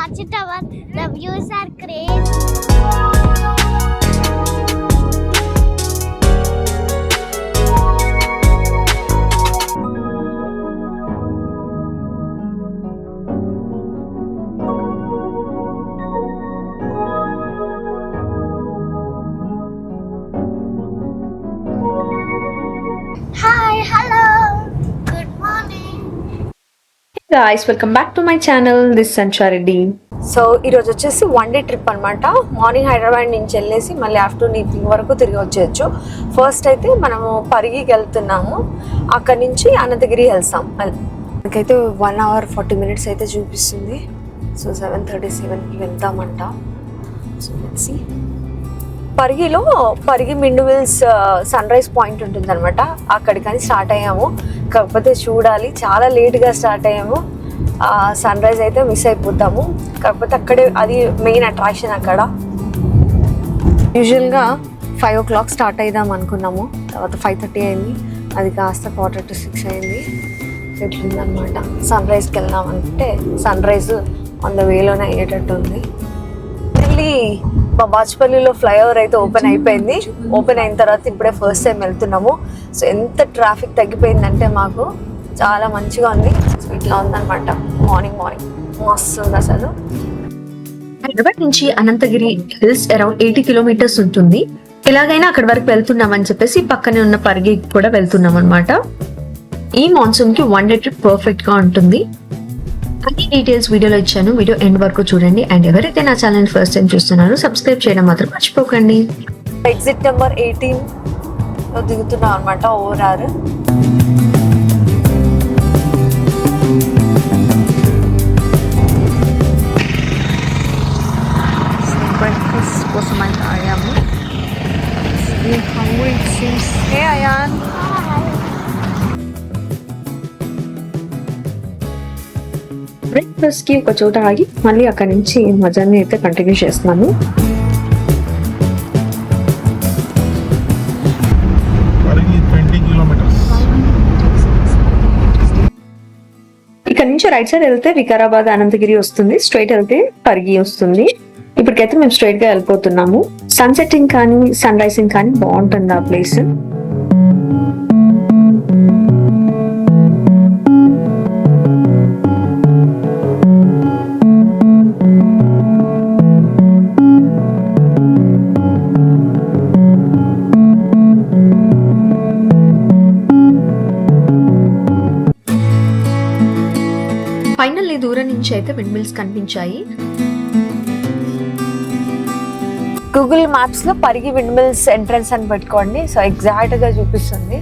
watch it our the views are crazy. Hi, hello. Good morning. Guys, welcome back to my channel. This is Sancha Reddy. So ఈరోజు వచ్చేసి one day trip అనమాట. Morning Hyderabad నుంచి వెళ్ళేసి మళ్ళీ afternoon evening వరకు తిరిగి వచ్చేయచ్చు. First అయితే మనము పరిగికి వెళ్తున్నాము, అక్కడి నుంచి అనంతగిరి వెళ్తాం. మనకైతే 1 hour 40 minutes అయితే చూపిస్తుంది. సో 7:37కి వెళ్తామంట. So let's see. పరిగి మిండువిల్స్ సన్ రైజ్ పాయింట్ ఉంటుంది అనమాట. అక్కడికని స్టార్ట్ అయ్యాము. కాకపోతే చూడాలి, చాలా లేట్గా స్టార్ట్ అయ్యాము. సన్ రైజ్ అయితే మిస్ అయిపోతాము. కాకపోతే అక్కడే అది మెయిన్ అట్రాక్షన్. అక్కడ యూజువల్గా 5 o'clock స్టార్ట్ అయిదాం అనుకున్నాము, తర్వాత 5:30 అయింది. అది కాస్త 4:45 అయింది. ఎట్లుందనమాట. సన్ రైజ్కి వెళ్దామంటే సన్ రైజ్ ఆన్ ద వేలోనే అయ్యేటట్టు ఉంది. మళ్ళీ మా బాచుపల్లిలో ఫ్లైఓవర్ అయితే ఓపెన్ అయిపోయింది. ఓపెన్ అయిన తర్వాత ఇప్పుడే ఫస్ట్ టైం వెళ్తున్నాము. సో ఎంత ట్రాఫిక్ తగ్గిపోయిందంటే మాకు చాలా మంచిగా ఉంది. సో ఇట్లా ఉందన్నమాట. మార్నింగ్ మస్తు ఉంది అసలు. హైదరాబాద్ నుంచి అనంతగిరి హిల్స్ అరౌండ్ 80 kilometers ఉంటుంది. ఎలాగైనా అక్కడి వరకు వెళ్తున్నామని చెప్పేసి పక్కనే ఉన్న పరిగి కూడా వెళ్తున్నాం అనమాట. ఈ మాన్సూన్ కి వన్ డే ట్రిప్ పర్ఫెక్ట్ గా ఉంటుంది. అన్ని డీటెయిల్స్ వీడియోలో ఇచ్చాను, వీడియో ఎండ్ వరకు చూడండి. అండ్ ఎవరైతే నా ఛానల్ ఫస్ట్ టైం చూస్తున్నారో సబ్స్క్రైబ్ చేయడం మాత్రం మర్చిపోకండి. ఎగ్జిట్ నెంబర్ 18 లో దిగుతున్నాం అనమాట. ఓవరాల్ బ్రేక్ఫాస్ట్ కోసం అయితే ఆగాము. హే అయాన్, బ్రేక్ఫాస్ట్ కి ఒక చోట ఆగి మళ్ళీ అక్కడి నుంచి మజాన్ని అయితే కంటిన్యూ చేస్తున్నాను. ఇక్కడ నుంచి రైట్ సైడ్ వెళ్తే వికారాబాద్ అనంతగిరి వస్తుంది, స్ట్రైట్ వెళ్తే పరిగి వస్తుంది. ఇప్పటికైతే మేము స్ట్రైట్ గా వెళ్ళిపోతున్నాము. సన్ సెట్టింగ్ కానీ సన్ రైజింగ్ కానీ బాగుంటుంది ఆ ప్లేస్. ఫైనల్లీ దూరం నుంచి అయితే విండ్ మిల్స్ కనిపించాయి. గూగుల్ మ్యాప్స్ లో పరిగి విండ్ మిల్స్ ఎంట్రన్స్ అని పెట్టుకోండి. సో ఎగ్జాక్ట్ గా చూపిస్తుంది.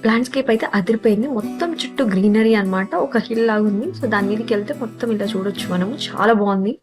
ల్యాండ్స్కేప్ అయితే అదిరిపోయింది. మొత్తం చుట్టూ గ్రీనరీ అన్నమాట. ఒక హిల్ లాగా ఉంది. సో దాని మీదకి వెళ్తే మొత్తం ఇలా చూడొచ్చు మనము. చాలా బాగుంది.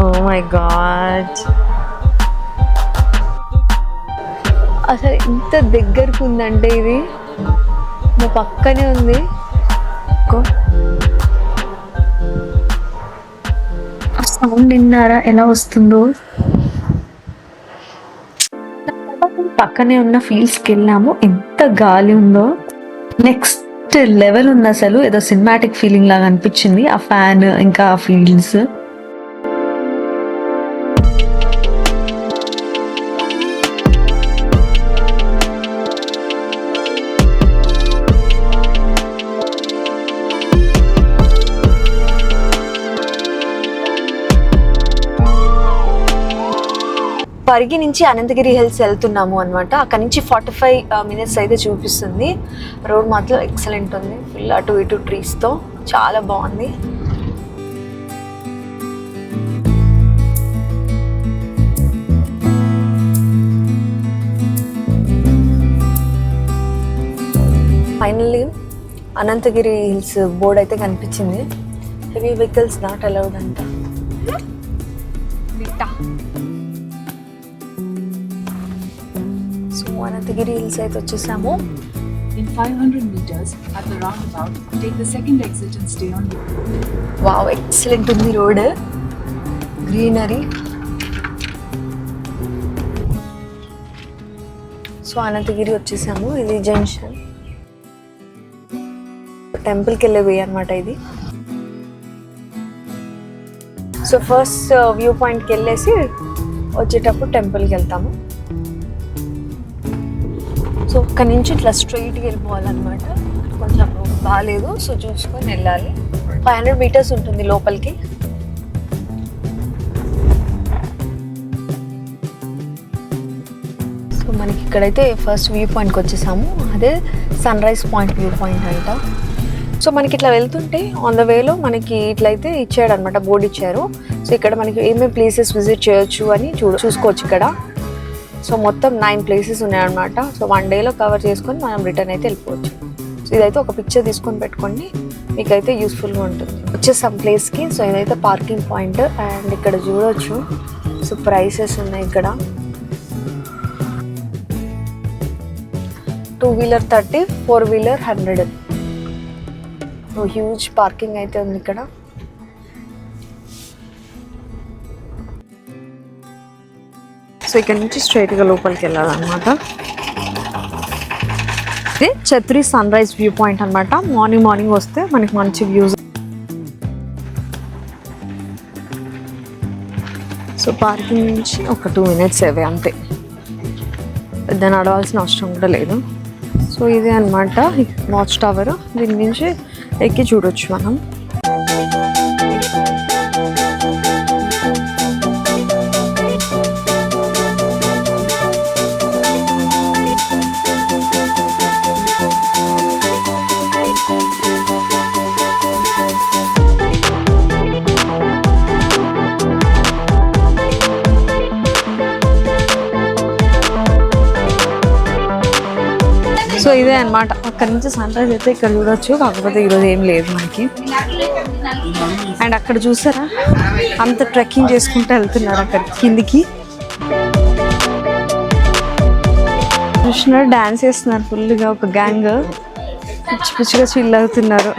ఓ మై గాడ్, అసలు ఎంత దగ్గరకు ఉందంటే ఇది మా పక్కనే ఉంది. సౌండ్ విన్నారా ఎలా వస్తుందో? పక్కనే ఉన్న ఫీల్డ్స్ కి వెళ్ళాము, ఎంత గాలి ఉందో, నెక్స్ట్ లెవెల్ ఉంది అసలు. ఏదో సినిమాటిక్ ఫీలింగ్ లాగా అనిపించింది ఆ ఫ్యాన్ ఇంకా ఆ ఫీల్డ్స్. పరిగి నుంచి అనంతగిరి హిల్స్ వెళ్తున్నాము అనమాట. అక్కడ నుంచి 45 minutes అయితే చూపిస్తుంది. రోడ్ మాత్రం ఎక్సలెంట్ ఉంది, ఫుల్ అటు ఇటు ట్రీస్తో చాలా బాగుంది. ఫైనల్లీ అనంతగిరి హిల్స్ బోర్డ్ అయితే కనిపించింది. హెవీ వెహికల్స్ నాట్ అలౌడ్ అంట. సో అనంతగిరి హిల్స్ అయితే వచ్చేసాము. In 500 meters at the roundabout, take the second exit and stay on the road. Wow, excellent ఉంది రోడ్, గ్రీనరీ. సో అనంతగిరి వచ్చేసాము. ఇది జంక్షన్, టెంపుల్కి వెళ్ళే వే అనమాట ఇది. సో ఫస్ట్ వ్యూ పాయింట్కి వెళ్ళేసి వచ్చేటప్పుడు టెంపుల్కి వెళ్తాము. సో అక్కడి నుంచి ఇట్లా స్ట్రైట్గా వెళ్ళిపోవాలన్నమాట. కొంచెం బాగాలేదు, సో చూసుకొని వెళ్ళాలి. 500 meters ఉంటుంది లోపలికి. సో మనకి ఇక్కడైతే ఫస్ట్ వ్యూ పాయింట్కి వచ్చేసాము. అదే sunrise point viewpoint అంట. సో మనకి ఇట్లా వెళ్తుంటే ఆన్ ద వేలో మనకి ఇట్లయితే ఇచ్చాడు అనమాట, బోర్డు ఇచ్చారు. సో ఇక్కడ మనకి ఏమేమి ప్లేసెస్ విజిట్ చేయొచ్చు అని చూసుకోవచ్చు ఇక్కడ. సో మొత్తం 9 places ఉన్నాయన్నమాట. సో 1 dayలో కవర్ చేసుకొని మనం రిటర్న్ అయితే వెళ్ళిపోవచ్చు. సో ఇదైతే ఒక పిక్చర్ తీసుకొని పెట్టుకోండి, మీకైతే యూస్ఫుల్గా ఉంటుంది. వచ్చేసాం ప్లేస్కి. సో ఇదైతే పార్కింగ్ పాయింట్ అండ్ ఇక్కడ చూడవచ్చు. సో ప్రైసెస్ ఉన్నాయి ఇక్కడ. 2-wheeler 30, 4-wheeler 100. హ్యూజ్ పార్కింగ్ అయితే ఉంది ఇక్కడ. సో ఇక్కడ నుంచి స్ట్రైట్గా లోపలికి వెళ్ళాలన్నమాట. ఇది Chatri sun rise view point అనమాట. మార్నింగ్ వస్తే మనకి మంచి వ్యూస్. సో పార్కింగ్ నుంచి ఒక 2 minutes అవే అంతే, పెద్ద నడవాల్సిన అవసరం కూడా లేదు. సో ఇదే అనమాట వాచ్ టవర్. దీని నుంచి ఎక్కి చూడొచ్చు మనం. సో ఇదే అనమాట, అక్కడ నుంచి సన్ రైజ్ అయితే ఇక్కడ చూడొచ్చు. కాకపోతే ఈరోజు ఏం లేదు మనకి. అండ్ అక్కడ చూసారా, అంత ట్రెక్కింగ్ చేసుకుంటూ వెళ్తున్నారు అక్కడ కిందికి. చూస్తున్నారు, డాన్స్ చేస్తున్నారు ఫుల్గా ఒక గ్యాంగ్, పిచ్చిగా చిల్ అవుతున్నారు.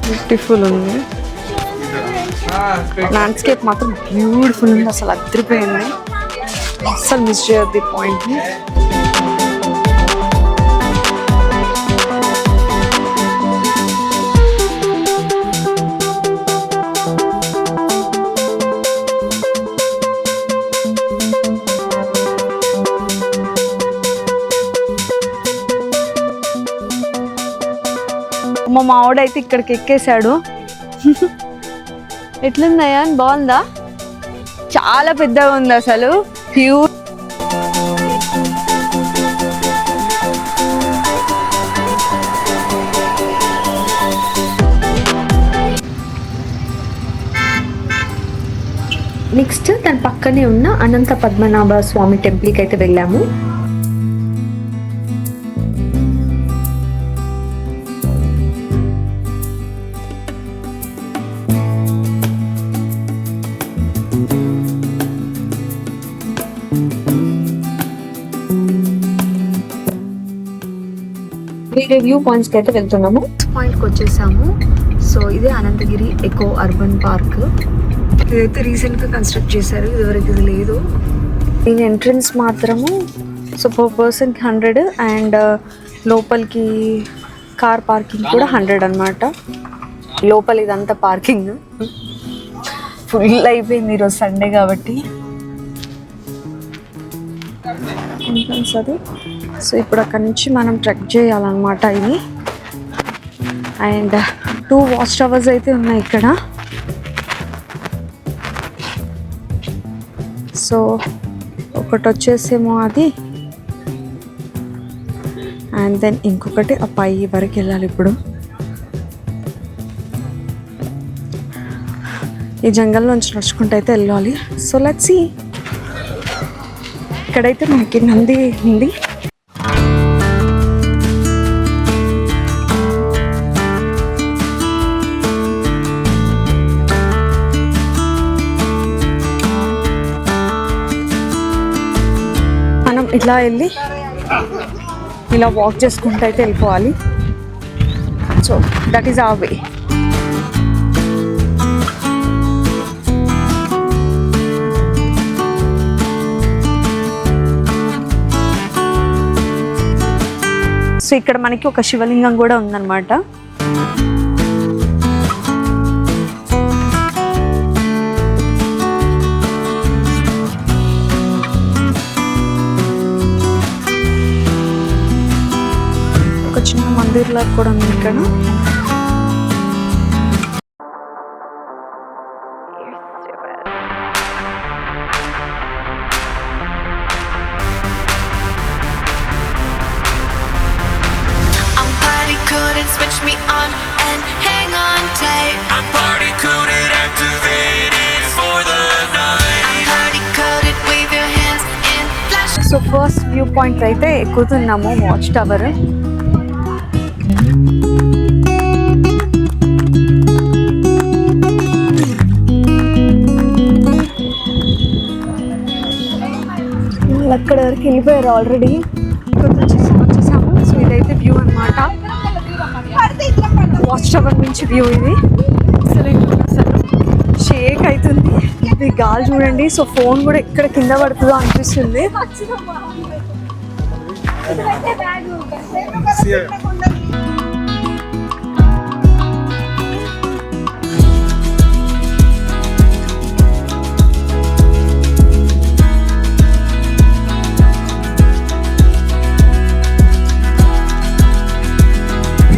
బ్యూటిఫుల్ ఉంది, ల్యాండ్స్కేప్ మాత్రం బ్యూటిఫుల్ ఉంది, అసలు అదిరిపోయింది. అస్సలు మిస్ చేయొద్దు ఈ పాయింట్ని. మా మావాడైతే ఇక్కడికి ఎక్కేశాడు. ఎట్లుందయ్యా, బాగుందా? చాలా పెద్దగా ఉంది అసలు, హ్యూజ్. నెక్స్ట్ దాని పక్కనే ఉన్న అనంత పద్మనాభ స్వామి టెంపుల్కి అయితే వెళ్ళాము. వేరే వ్యూ పాయింట్స్ కి అయితే వెళ్తున్నాము. పాయింట్ కి వచ్చేసాము. సో ఇదే అనంతగిరి ఎకో అర్బన్ పార్క్. ఇదైతే రీసెంట్ గా కన్స్ట్రక్ట్ చేశారు, ఇదివరకు ఇది లేదు. దీని ఎంట్రన్స్ మాత్రము సో పర్ పర్సన్ 100 అండ్ లోపలికి కార్ పార్కింగ్ కూడా 100 అన్నమాట. లోపల ఇదంతా పార్కింగ్ ఫుల్ అయిపోయింది ఈరోజు సండే కాబట్టి. ఎంట్రన్స్ అది. సో ఇప్పుడు అక్కడ నుంచి మనం ట్రెక్ చేయాలన్నమాట ఇది. అండ్ 2 వాచ్ టవర్స్ అయితే ఉన్నాయి ఇక్కడ. సో ఒకటి వచ్చేసేమో అది, అండ్ దెన్ ఇంకొకటి ఆ పై వరకు వెళ్ళాలి. ఇప్పుడు ఈ జంగల్లోంచి నడుచుకుంటూ అయితే వెళ్ళాలి. So let's see. ఇక్కడైతే మనకి నంది ఉంది. మనం ఇలా వెళ్ళి ఇలా వాక్ చేసుకుంటూ అయితే వెళ్ళిపోవాలి. So that is our way. So ఇక్కడ మనకి ఒక శివలింగం కూడా ఉందన్నమాట. ఒక చిన్న మందిర్ లాగా కూడా ఉంది ఇక్కడ. Switch me on and hang on tight. I'm party coded, activated for the night. I'm party coded, wave your hands in flash. So first view point అయితే ఎక్కుతున్నాము, వాచ్ టవర్. అక్కడ వరకు వెళ్ళిపోయారు ఆల్రెడీ. వచ్చేసాము. సో ఇదైతే వ్యూ అన్నమాట, watch tower నుంచి view. ఇది అసలు షేక్ అవుతుంది, ఇది గాలి చూడండి. సో ఫోన్ కూడా ఎక్కడ కింద పడుతుందో అనిపిస్తుంది.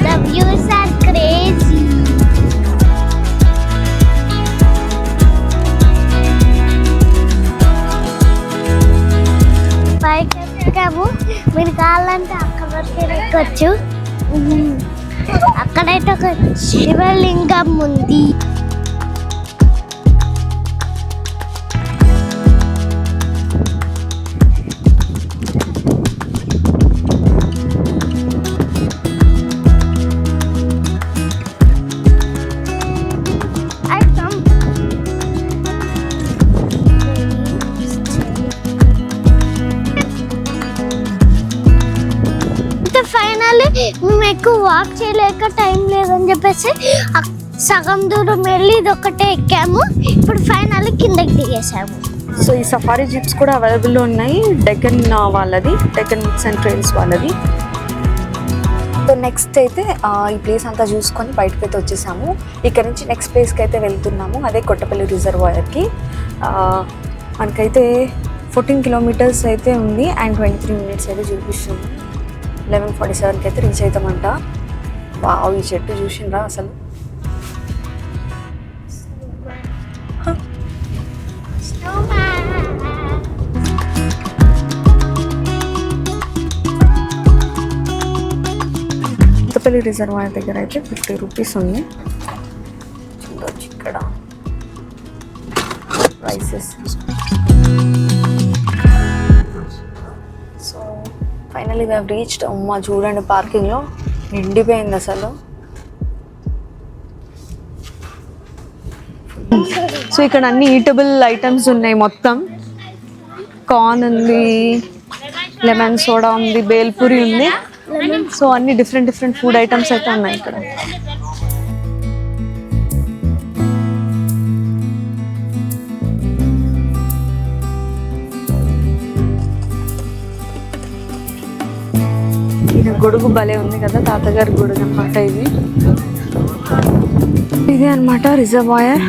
The views are crazy. పైకి ఎక్కాము. మీరు కావాలంటే అక్కడ వరకు ఎక్కొచ్చు. అక్కడైతే ఒక శివలింగం ఉంది. ఫైనల్లీ మేము ఎక్కువ వాక్ చేయలేక టైం లేదని చెప్పేసి సగం దూరం వెళ్ళి ఇది ఒకటే ఎక్కాము. ఇప్పుడు ఫైనల్లీ కిందకి దిగేసాము. సో ఈ సఫారీ జీప్స్ కూడా అవైలబుల్లో ఉన్నాయి. డెక్కన్ వాళ్ళది, డెక్కన్ మిక్స్ అండ్ ట్రైల్స్ వాళ్ళది. సో నెక్స్ట్ అయితే ఈ ప్లేస్ అంతా చూసుకొని బయటకు అయితే వచ్చేసాము. ఇక్కడ నుంచి నెక్స్ట్ ప్లేస్కి అయితే వెళ్తున్నాము, అదే కొట్టపల్లి రిజర్వాయర్కి. మనకైతే 14 కిలోమీటర్స్ అయితే ఉంది అండ్ 23 మినిట్స్ అయితే చూపిస్తుంది. 11:47కి అయితే రీచ్ అవుతామంట. వావ్, ఈ చెట్టు చూసిండ్రా అసలు. కొత్తపల్లి రిజర్వాయర్ దగ్గర అయితే 50 రూపీస్ ఉంది. చూడొచ్చు ఇక్కడ prices. So finally we have reached. అమ్మ చూడండి పార్కింగ్లో నిండిపోయింది అసలు. సో ఇక్కడ అన్ని ఈటబుల్ ఐటమ్స్ ఉన్నాయి మొత్తం. కార్న్ ఉంది, లెమన్ సోడా ఉంది, బేల్పూరి ఉంది. సో అన్ని డిఫరెంట్ ఫుడ్ ఐటమ్స్ అయితే ఉన్నాయి ఇక్కడ. ఇది గొడుగు భలే ఉంది కదా, తాతగారి గొడుగు అనమాట ఇది. ఇదే అనమాట రిజర్వాయర్.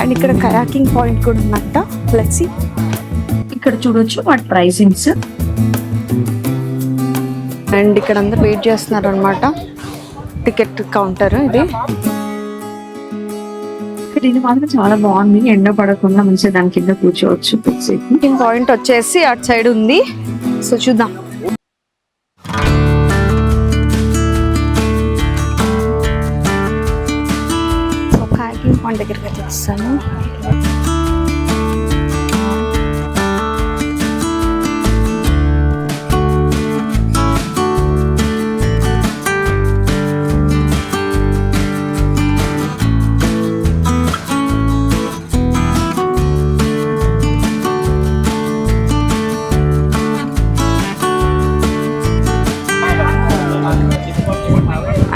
అండ్ ఇక్కడ కయాకింగ్ పాయింట్ కూడా ఉన్నట్ట. Let's see. ఇక్కడ చూడొచ్చు వాటి ప్రైసింగ్స్. అండ్ ఇక్కడ అందరు వెయిట్ చేస్తున్నారు అనమాట. టికెట్ కౌంటర్ ఇది. ఇది మాత్రం చాలా బాగుంది, ఎండ పడకుండా మంచిగా దాని కింద కూర్చోవచ్చు. పాయింట్ వచ్చేసి అటు సైడ్ ఉంది. సో చూద్దాం. సో కయాకింగ్ పాయింట్ దగ్గరికి వచ్చేస్తాను.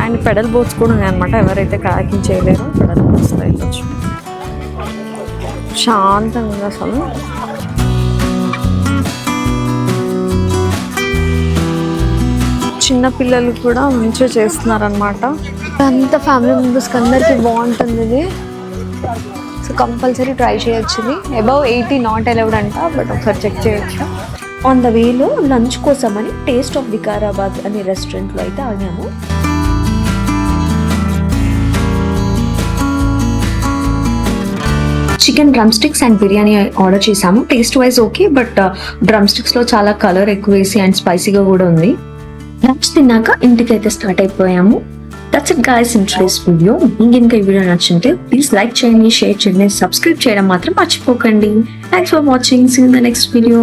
అండ్ పెడల్ బోట్స్ కూడా ఉన్నాయి అనమాట. ఎవరైతే కయాకింగ్ చేయలేరో పెడల్ బోట్స్ వెళ్ళొచ్చు. శాంతంగా ఉంది అసలు. చిన్న పిల్లలు కూడా మంచిగా చేస్తున్నారు అనమాట. అంత ఫ్యామిలీ మెంబర్స్కి అందరికీ బాగుంటుంది ఇది. సో కంపల్సరీ ట్రై చేయొచ్చు ఇది. అబౌవ్ 80 నాట్ అలౌడ్ అంట, బట్ ఒకసారి చెక్ చేయొచ్చు. ఆన్ ద వేలో లంచ్ కోసమని టేస్ట్ ఆఫ్ వికారాబాద్ అనే రెస్టారెంట్లో అయితే ఆగాము. Chicken drumsticks and biryani order చేసాము. Taste wise okay, but drumsticks లో చాలా కలర్ ఎక్కువ వేసి అండ్ స్పైసీగా కూడా ఉంది. లంచ్ తిన్నాక ఇంటికైతే స్టార్ట్ అయిపోయాము. That's it guys in today's video. ఇంకా ఈ వీడియో నచ్చుంటే ప్లీజ్ లైక్ చేయండి, షేర్ చేయండి, సబ్స్క్రైబ్ చేయడం మాత్రం మర్చిపోకండి. Thanks for watching. See you in the next video.